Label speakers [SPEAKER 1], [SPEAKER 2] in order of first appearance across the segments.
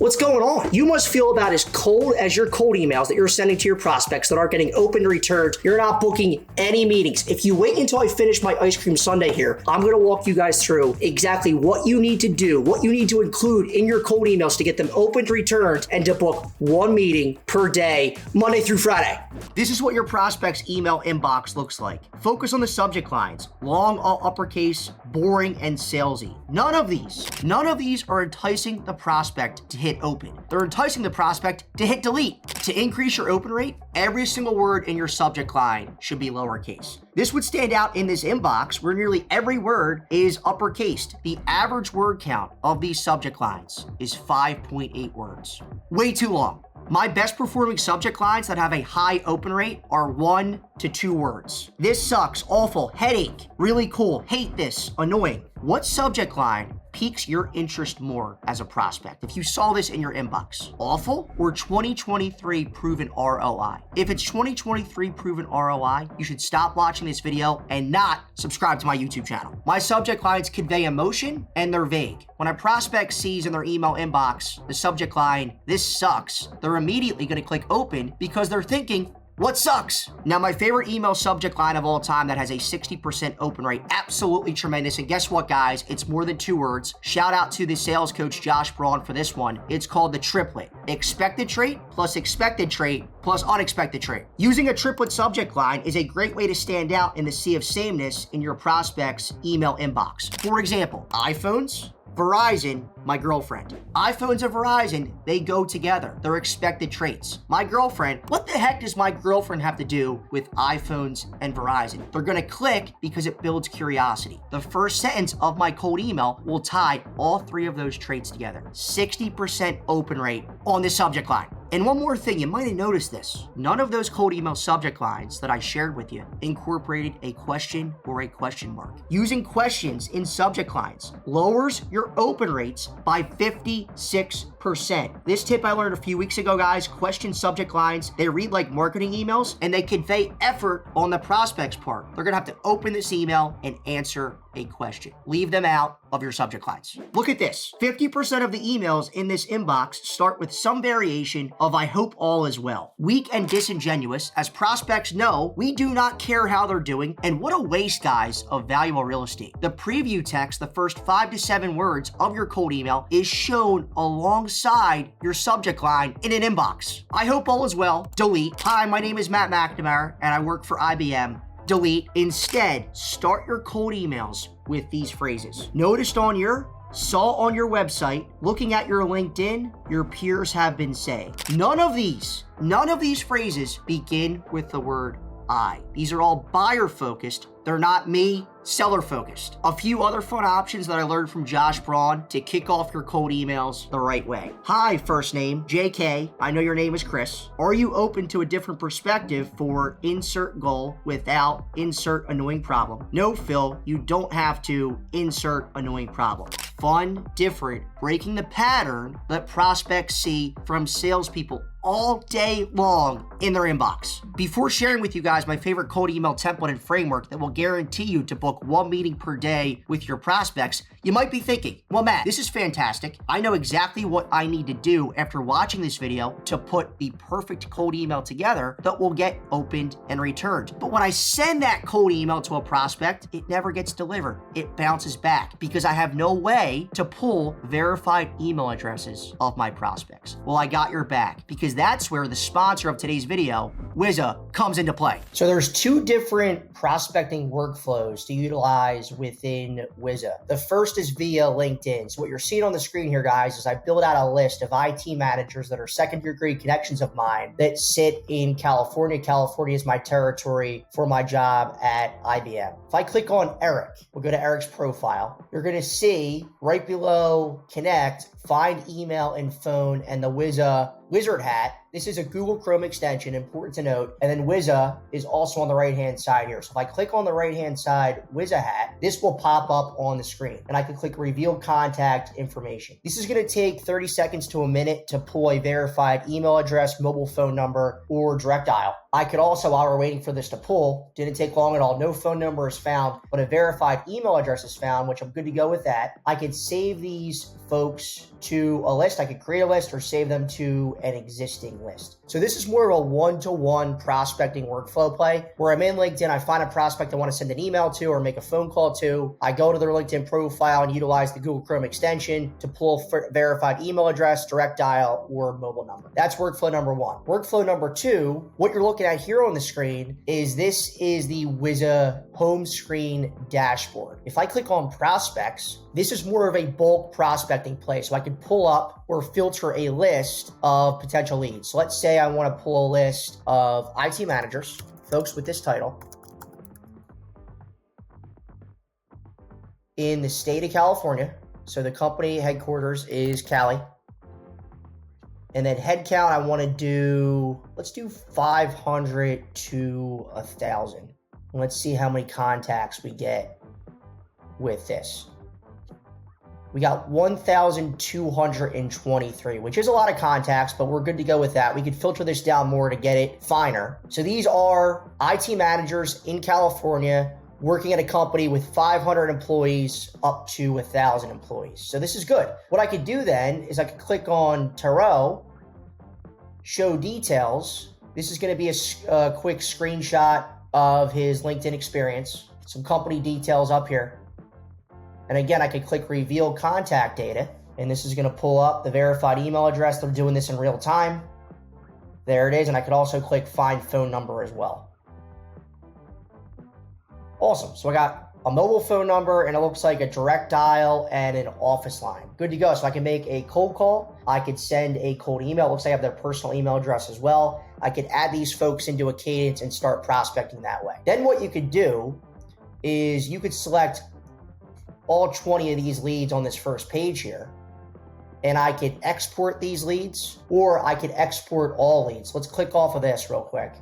[SPEAKER 1] What's going on? You must feel about as cold as your cold emails that you're sending to your prospects that aren't getting open returns. You're not booking any meetings. If you wait until I finish my ice cream sundae here, I'm going to walk you guys through exactly what you need to do, what you need to include in your cold emails to get them opened, returned, and to book one meeting per day, Monday through Friday. This is what your prospect's email inbox looks like. Focus on the subject lines. Long, all uppercase, boring, and salesy. None of these are enticing the prospect to hit open. They're enticing the prospect to hit delete. To increase your open rate, every single word in your subject line should be lowercase. This would stand out in this inbox where nearly every word is uppercased. The average word count of these subject lines is 5.8 words. Way too long. My best performing subject lines that have a high open rate are 1 to 2 words. This sucks, awful, headache, really cool, hate this, annoying. What subject line piques your interest more as a prospect? If you saw this in your inbox, awful or 2023 proven ROI? If it's 2023 proven ROI, you should stop watching this video and not subscribe to my YouTube channel. My subject lines convey emotion and they're vague. When a prospect sees in their email inbox the subject line, "This sucks," they're immediately going to click open because they're thinking, what sucks? Now, my favorite email subject line of all time that has a 60% open rate, absolutely tremendous. And guess what, guys? It's more than 2 words. Shout out to the sales coach, Josh Braun, for this one. It's called the triplet. Expected trait plus expected trait plus unexpected trait. Using a triplet subject line is a great way to stand out in the sea of sameness in your prospect's email inbox. For example, iPhones, Verizon, my girlfriend. iPhones and Verizon, they go together. They're expected traits. My girlfriend, what the heck does my girlfriend have to do with iPhones and Verizon? They're gonna click because it builds curiosity. The first sentence of my cold email will tie all 3 of those traits together. 60% open rate on this subject line. And one more thing, you might have noticed this. None of those cold email subject lines that I shared with you incorporated a question or a question mark. Using questions in subject lines lowers your open rates by 56%. This tip I learned a few weeks ago, guys. Question subject lines, they read like marketing emails and they convey effort on the prospect's part. They're gonna have to open this email and answer a question. Leave them out of your subject lines. Look at this. 50% of the emails in this inbox start with some variation of "I hope all is well." Weak and disingenuous, as prospects know, we do not care how they're doing, and what a waste, guys, of valuable real estate. The preview text, the first 5 to 7 words of your cold email, is shown alongside your subject line in an inbox. "I hope all is well." Delete. "Hi, my name is Matt McNamara and I work for IBM." Delete. Instead, start your cold emails with these phrases. "Noticed on your," "saw on your website," "looking at your LinkedIn," "your peers have been saying." None of these phrases begin with the word I. These are all buyer focused. They're not me, seller focused. A few other fun options that I learned from Josh Braun to kick off your cold emails the right way. "Hi, first name, JK. I know your name is Chris. Are you open to a different perspective for insert goal without insert annoying problem?" "No, Phil, you don't have to insert annoying problem." Fun, different, breaking the pattern that prospects see from salespeople all day long in their inbox. Before sharing with you guys my favorite cold email template and framework that will guarantee you to book one meeting per day with your prospects, you might be thinking, well, Matt, this is fantastic. I know exactly what I need to do after watching this video to put the perfect cold email together that will get opened and returned. But when I send that cold email to a prospect, it never gets delivered. It bounces back because I have no way to pull verified email addresses of my prospects. Well, I got your back because that's where the sponsor of today's video, Wizza, comes into play. So there's 2 different prospecting workflows to utilize within Wizza. The first is via LinkedIn. So what you're seeing on the screen here, guys, is I build out a list of IT managers that are second-degree connections of mine that sit in California. California is my territory for my job at IBM. If I click on Eric, we'll go to Eric's profile. You're going to see right below Connect, find email and phone and the Wizza wizard hat. This is a Google Chrome extension, important to note. And then Wizza is also on the right-hand side here. So if I click on the right-hand side, Wizza Hat, this will pop up on the screen. And I can click Reveal Contact Information. This is going to take 30 seconds to a minute to pull a verified email address, mobile phone number, or direct dial. I could also, while we're waiting for this to pull, didn't take long at all. No phone number is found, but a verified email address is found, which I'm good to go with that. I could save these folks to a list. I could create a list or save them to an existing list. So this is more of a one-to-one prospecting workflow play where I'm in LinkedIn, I find a prospect I want to send an email to or make a phone call to. I go to their LinkedIn profile and utilize the Google Chrome extension to pull verified email address, direct dial, or mobile number. That's workflow number one. Workflow number two, what you're looking at here on the screen is this is the Wizza home screen dashboard. If I click on prospects, this is more of a bulk prospecting play. So I can pull up or filter a list of potential leads. So let's say I want to pull a list of IT managers, folks with this title, in the state of California. So the company headquarters is Cali. And then headcount, I want to do, let's do 500 to 1,000. Let's see how many contacts we get with this. We got 1,223, which is a lot of contacts, but we're good to go with that. We could filter this down more to get it finer. So these are IT managers in California working at a company with 500 employees up to 1,000 employees. So this is good. What I could do then is I could click on Tarot, show details. This is going to be a quick screenshot of his LinkedIn experience, some company details up here. And again, I could click Reveal Contact Data, and this is going to pull up the verified email address. They're doing this in real time. There it is. And I could also click Find Phone Number as well. Awesome. So I got a mobile phone number, and it looks like a direct dial and an office line. Good to go. So I can make a cold call. I could send a cold email. It looks like I have their personal email address as well. I could add these folks into a cadence and start prospecting that way. Then what you could do is you could select all 20 of these leads on this first page here, and I could export these leads, or I could export all leads. Let's click off of this real quick.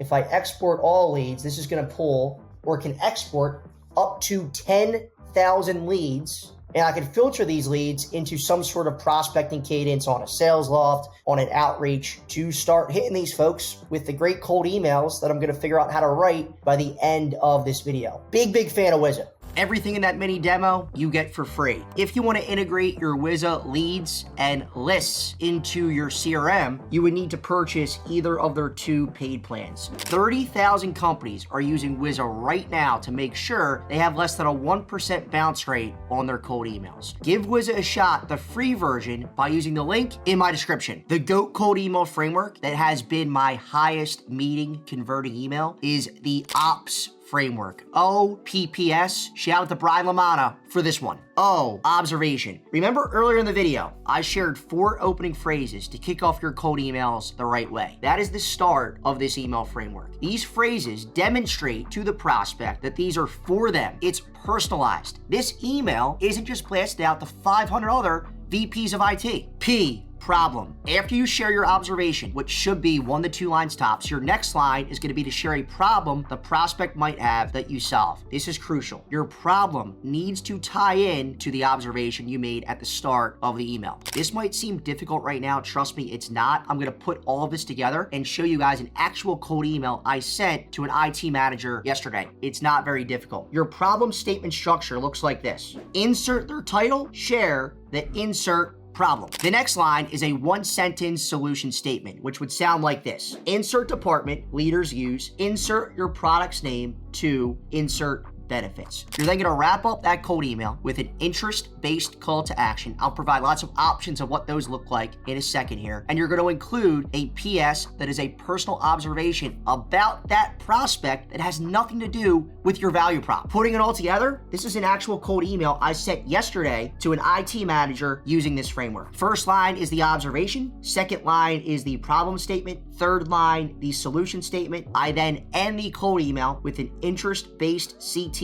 [SPEAKER 1] If I export all leads, this is going to pull or can export up to 10,000 leads, and I can filter these leads into some sort of prospecting cadence on a sales loft, on an outreach, to start hitting these folks with the great cold emails that I'm going to figure out how to write by the end of this video. Big fan of Wizza. Everything in that mini demo you get for free. If you want to integrate your Wizza leads and lists into your CRM, you would need to purchase either of their two paid plans. 30,000 companies are using Wizza right now to make sure they have less than a 1% bounce rate on their cold emails. Give Wizza a shot, the free version, by using the link in my description. The GOAT cold email framework that has been my highest meeting converting email is the OPS framework. OPPS. Shout out to Brian Lamanna for this one. O, observation. Remember earlier in the video, I shared 4 opening phrases to kick off your cold emails the right way. That is the start of this email framework. These phrases demonstrate to the prospect that these are for them. It's personalized. This email isn't just blasted out to 500 other VPs of IT. P, problem. After you share your observation, which should be 1 to 2 lines tops, your next line is going to be to share a problem the prospect might have that you solve. This is crucial. Your problem needs to tie in to the observation you made at the start of the email. This might seem difficult right now. Trust me, it's not. I'm going to put all of this together and show you guys an actual cold email I sent to an IT manager yesterday. It's not very difficult. Your problem statement structure looks like this. Insert their title, share the insert problem. The next line is a 1-sentence solution statement, which would sound like this. Insert department leaders use, insert your product's name to insert benefits. You're then going to wrap up that cold email with an interest-based call to action. I'll provide lots of options of what those look like in a second here. And you're going to include a PS that is a personal observation about that prospect that has nothing to do with your value prop. Putting it all together, this is an actual cold email I sent yesterday to an IT manager using this framework. First line is the observation. Second line is the problem statement. Third line, the solution statement. I then end the cold email with an interest-based CTA,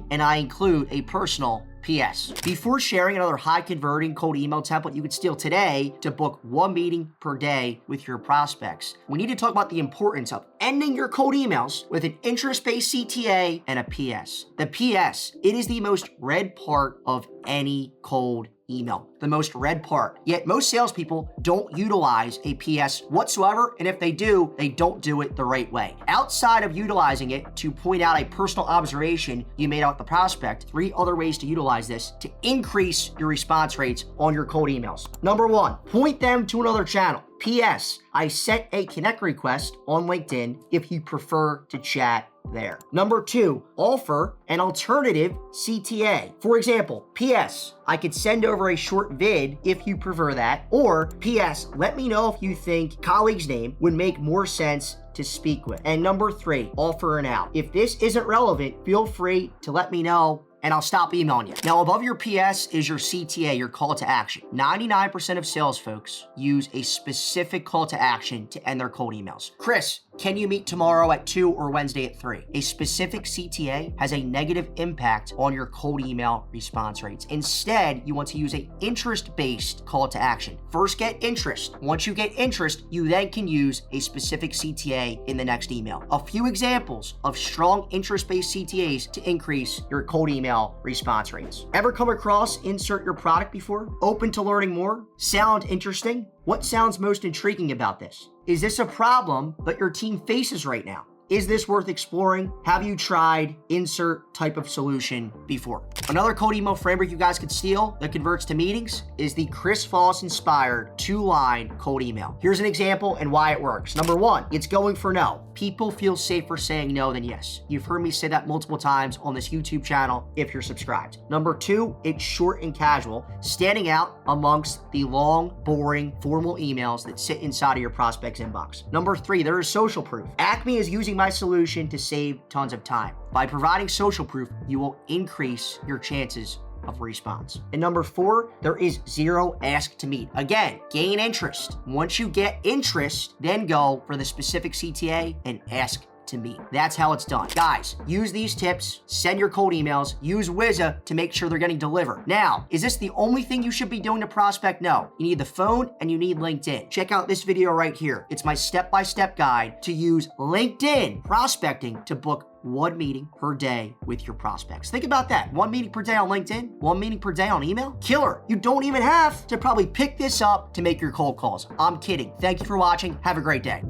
[SPEAKER 1] and I include a personal P.S. Before sharing another high converting cold email template you could steal today to book 1 meeting per day with your prospects, we need to talk about the importance of ending your cold emails with an interest-based CTA and a P.S. The P.S., it is the most read part of any cold email, the most read part. Yet most salespeople don't utilize a PS whatsoever, and if they do, they don't do it the right way. Outside of utilizing it to point out a personal observation you made out the prospect, 3 other ways to utilize this to increase your response rates on your cold emails. Number 1, point them to another channel. P.S. I sent a connect request on LinkedIn if you prefer to chat there. Number 2, offer an alternative CTA. For example, P.S. I could send over a short vid if you prefer that, or P.S. let me know if you think colleague's name would make more sense to speak with. And number 3, offer an out. If this isn't relevant, feel free to let me know and I'll stop emailing you. Now, above your PS is your CTA, your call to action. 99% of sales folks use a specific call to action to end their cold emails. Chris, can you meet tomorrow at 2 or Wednesday at 3? A specific CTA has a negative impact on your cold email response rates. Instead, you want to use an interest-based call to action. First, get interest. Once you get interest, you then can use a specific CTA in the next email. A few examples of strong interest-based CTAs to increase your cold email response rates. Ever come across insert your product before? Open to learning more? Sound interesting? What sounds most intriguing about this? Is this a problem that your team faces right now? Is this worth exploring? Have you tried insert type of solution before? Another cold email framework you guys could steal that converts to meetings is the Chris Voss inspired 2-line cold email. Here's an example and why it works. Number 1, it's going for no. People feel safer saying no than yes. You've heard me say that multiple times on this YouTube channel if you're subscribed. Number 2, it's short and casual, standing out amongst the long, boring, formal emails that sit inside of your prospect's inbox. Number 3, there is social proof. Acme is using my solution to save tons of time. By providing social proof, you will increase your chances of response. And number 4, there is 0 ask to meet. Again, gain interest. Once you get interest, then go for the specific CTA and ask to meet. That's how it's done. Guys, use these tips, send your cold emails, use Wizza to make sure they're getting delivered. Now, is this the only thing you should be doing to prospect? No. You need the phone and you need LinkedIn. Check out this video right here. It's my step-by-step guide to use LinkedIn prospecting to book 1 meeting per day with your prospects. Think about that. 1 meeting per day on LinkedIn, 1 meeting per day on email. Killer. You don't even have to probably pick this up to make your cold calls. I'm kidding. Thank you for watching. Have a great day.